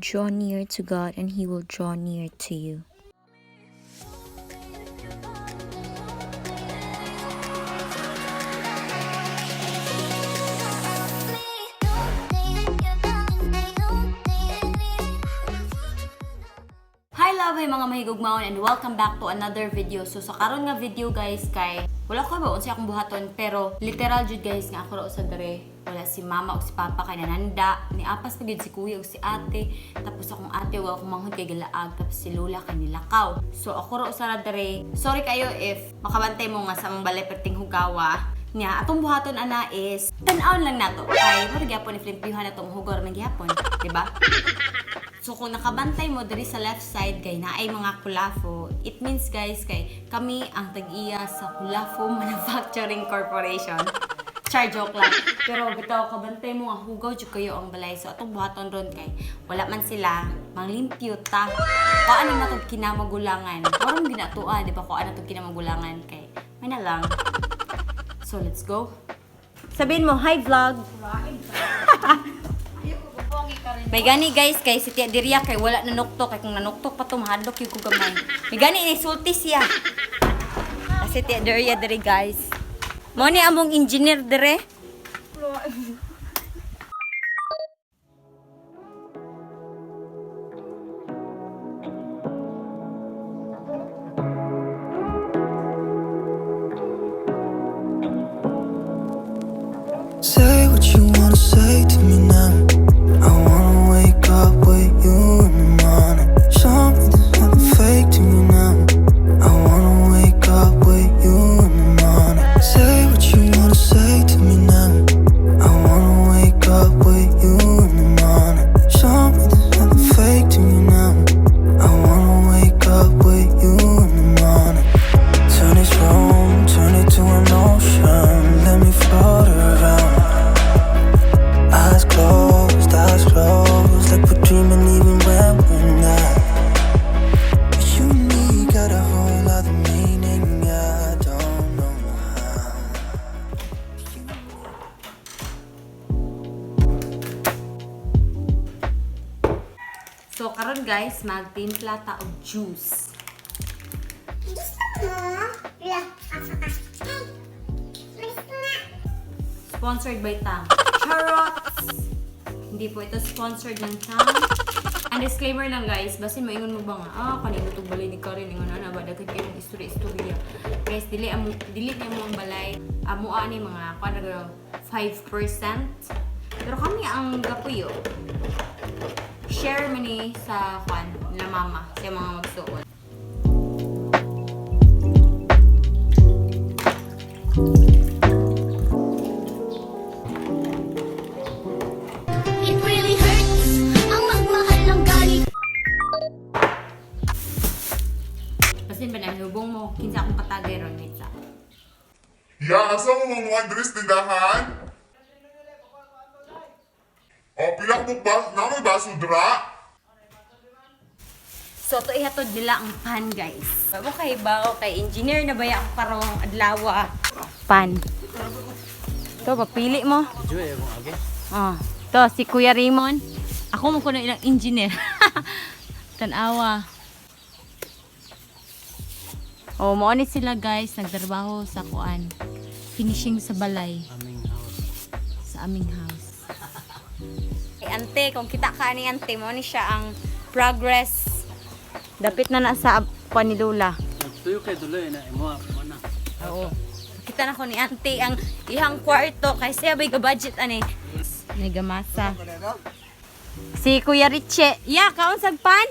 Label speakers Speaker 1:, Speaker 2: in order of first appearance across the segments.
Speaker 1: draw near to God and He will draw near to you.
Speaker 2: Hi love, mga mahigugmaon, and welcome back to another video. So sa karon nga video guys, kay wala ko ba unsa akong buhaton, pero literal jud guys nga ako ra sa dere. Wala si mama ug si papa kay nananda, ni apas pa gyud si kuya ug si ate, tapos akong ate wa akong manghod kay galaag, tapos si lola kay nilakaw. So ako ra sa dere. Sorry kayo if makabantay mo nga sa mong balay perting hugawa. Nya atong buhaton ana is tan-aon lang nato. Kay mo gyapon i-flimpihan natong hugor ng gyapon, di ba? So kung nakabantay mo diri sa left side kay naay mga kulafo, it means guys kay kami ang tag-iya sa Kulafo Manufacturing Corporation. Char, joke lang. Pero bitaw kabantay mo nga hugaw jud kayo ang balay. So atong buhaton ron kay wala man sila manglimpyo ta. Paano na tong kinamagulangan? Karon ginatuan, di ba? Ko ano tong kinamagulangan kay may na lang. So let's go. Sabihin mo, hi vlog. May gani guys kay si Tia Diria kay wala nanuktok, kay kung nanuktok pa to mahadlok yung kugamay. May gani inisulti siya. Kasi Tia Diria diri guys. Mo ni among engineer dire.
Speaker 3: Say what you wanna say to me now. I wanna wake up with you in the morning. Show me there's nothing fake to me now. I wanna wake up with you in the morning. Say what you wanna say to me now. I wanna wake up with you in the morning. Show me there's nothing fake to me now. I wanna wake up with you in the morning. Turn this room, turn it to an ocean. Let me float around. Eyes closed, like we're dreaming even when we're not. You and me got a whole other meaning, I don't know how.
Speaker 2: So karon guys, magtimpla ta og juice. Sponsored by Tang. Charots! Hindi po ito sponsored ng Tang. Ang disclaimer lang guys, basin maingon mo ba nga, kanino itong balay ni Karen, ingon na ba, dagad kayo ng istorya. Guys, dili niya mo ang balay. Amuan ni mga, 5%. Pero kami ang gapuyo. Share mo ni sa nila mama, sa mga magsuot. Basin ba na, hubong mo, kinsa akong katagay ron, Mitsa.
Speaker 4: Ya, asa mo mga Andres tindahan? O, pilak mo ba? Namoy baso dra?
Speaker 2: So, ito ihatod nila ang pan, guys. Bago kay bao, kay engineer na baya ako karong adlawa. Pan. Ito, papili mo. Oh, ito, si Kuya Raymond. Ako mo ko na ilang engineer. Tanawa. Oh, maunit sila guys, nagtrabaho sa kuan. Finishing sa balay. Sa aming house. Kay ante, kung kita ka ni ante, maunit siya ang progress. Dapit na sa kuan ni Lola.
Speaker 5: Tuyo kay duloy na imo na.
Speaker 2: Oo. Kita na ko ni ante ang ihang kwarto kay siya bay budget ani. May gamasa. Si Kuya Riche. Ya, kaon sag pan?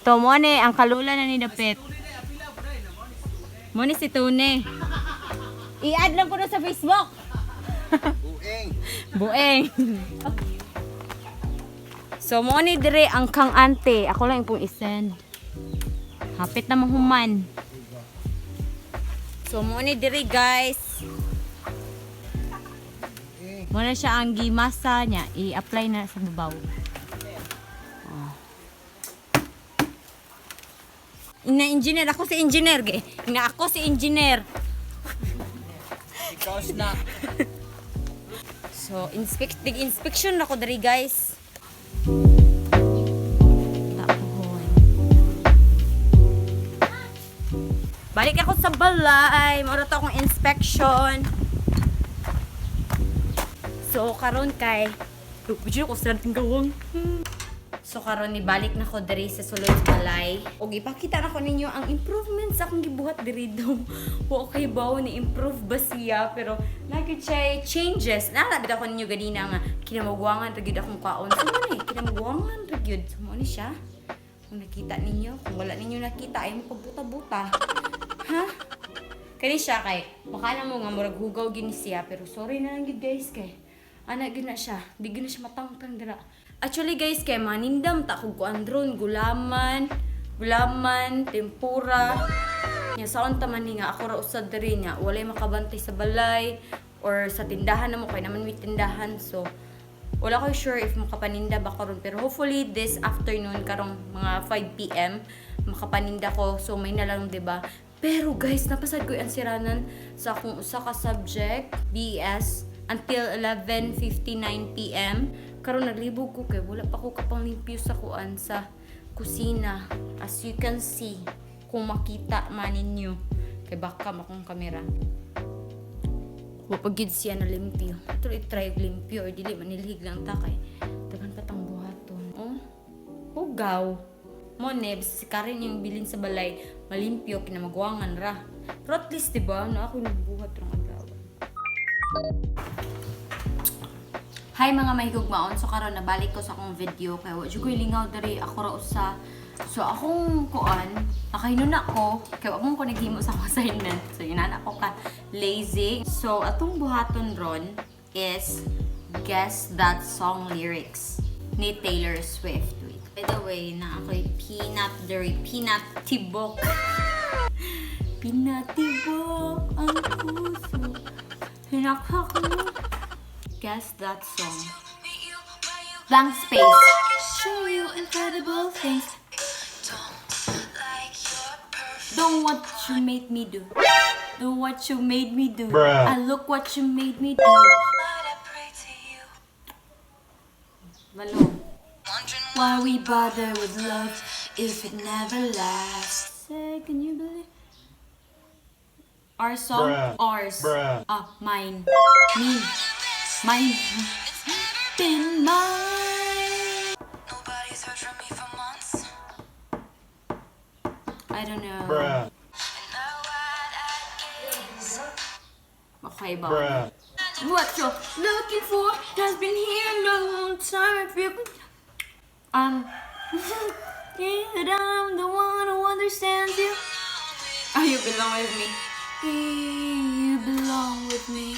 Speaker 2: To mo ni ang kalula na ni dapit. Mo ni si Tune. I-add lang ko na sa Facebook.
Speaker 5: Bueng.
Speaker 2: Bueng. So mo ni dire ang kang ante. Ako lang pong i-send. Hapit na mahuman. So mo ni dire guys. Mo na siya ang gimasa niya. I-apply na sa babaw. Oh. Ina-engineer. Ako si engineer. Ina ako si engineer.
Speaker 5: Ikaw na.
Speaker 2: So, inspection na ko dari guys. Balik ako sa balay. Maura to akong inspection. So, karon kay... Pwede ko sa natin gawang. So, karon ni balik na ko diri sa sulod balay. O, ipakita na ko ninyo ang improvements akong gibuhat diri daw. Okay ba? Ni-improve ba siya? Pero, lagi siya changes. Nalabit ako ninyo ganina nga. Kinamagwangan ragid akong kaon. So, ano kinamagwangan ragid. So, ano siya? Kung nakita ninyo, kung wala ninyo nakita, ay mapabuta-buta. Ha? Kani siya kay, makala mo nga murag hugaw gini siya, pero sorry na lang gid guys kay. Ana gid na siya, di gid na siya matangtang dira. Actually guys, kay manindam ta kog kuandron, gulaman, tempura. Nya saon ta man ni nga ako ra usad diri nya, walay makabantay sa balay or sa tindahan namo kay naman may tindahan. So wala ko sure if makapaninda ba karon, pero hopefully this afternoon karong mga 5 PM makapaninda ko. So may na lang 'di ba? Pero guys, napasad ko yung ansiranan sa akong usa ka subject, BS, until 11:59 PM. Karon naglibog ko kay wala pa ko kapang limpyo sa kuan sa kusina. As you can see, kung makita man ninyo, kay baka makong kamera. Wapagid siya na limpyo. Ito i-try limpyo or dili manilhig lang ta kay dagan patang buhaton. Oh, hugaw. Mo nebs, si Karen yung bilin sa balay, malimpyo, kinamagwangan ra. Pero at least, diba, na ako nagbuhat ng adlaw. Hi mga mahigugmaon, so karon nabalik ko sa akong video, kaya wadyo ko ilingaw dari ako ra usa. So akong kuan, nakahinuna ko, kaya wag mong ko naghimo sa akong assignment. So inana ko ka lazy. So atong buhaton ron is guess that song lyrics ni Taylor Swift. By the way, na ako'y peanut tibok. Pinatibok ang puso. Hinakak mo. Guess that song. Blank space. Show you incredible things. Don't what you made me do. Do what you made me do.
Speaker 4: Bruh.
Speaker 2: I look what you made me do. Malo. Why we bother with love if it never lasts? Say, can you believe? Our song,
Speaker 4: Bruh.
Speaker 2: ours.
Speaker 4: Bruh.
Speaker 2: Mine. Me. Mine. Been mine.
Speaker 3: Nobody's heard from me for months.
Speaker 2: I don't know.
Speaker 4: Bruh.
Speaker 2: Okay ba?
Speaker 4: Bruh.
Speaker 2: What you're looking for has been here a long time. If you yeah, I'm the one who understands you. Oh, you belong with me. You belong with me.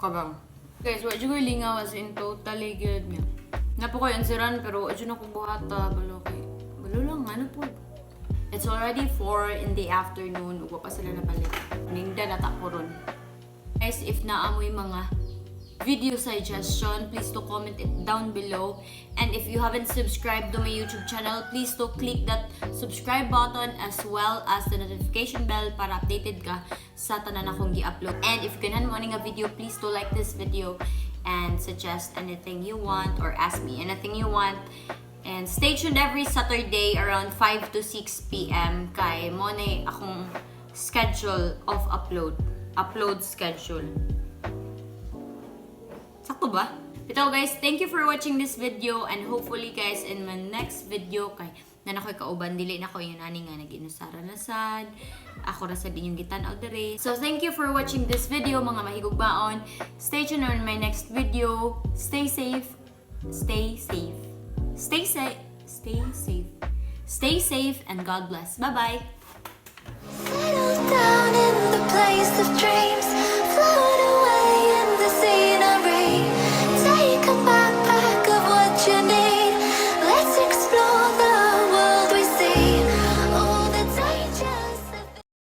Speaker 2: Kabang. Guys, what you lingaw as in totally good niya. Napo ko yung siran pero what you na kubuhata balo kay. Balo lang ano po. It's already 4 in the afternoon. Uwa pa sila na balik. Ninda na tapuron. Guys, if naamoy mga video suggestion, please to comment it down below. And if you haven't subscribed to my YouTube channel, please to click that subscribe button as well as the notification bell para updated ka sa tanan akong gi-upload. And if ganan mo nga video, please to like this video and suggest anything you want or ask me anything you want. And stay tuned every Saturday around 5 to 6 PM kay mo na akong schedule of upload schedule. Sakto ba? Ito guys, thank you for watching this video and hopefully guys in my next video kay na nakoy kauban dili na ko yung nani nga nag-inusara na sad. Ako ra sad din yung gitan-aw dere. So thank you for watching this video mga mahigugmaon. Stay tuned on my next video. Stay safe. Stay safe. Stay safe. Stay safe. Stay safe and God bless. Bye-bye.
Speaker 6: Settle down in the place of dreams.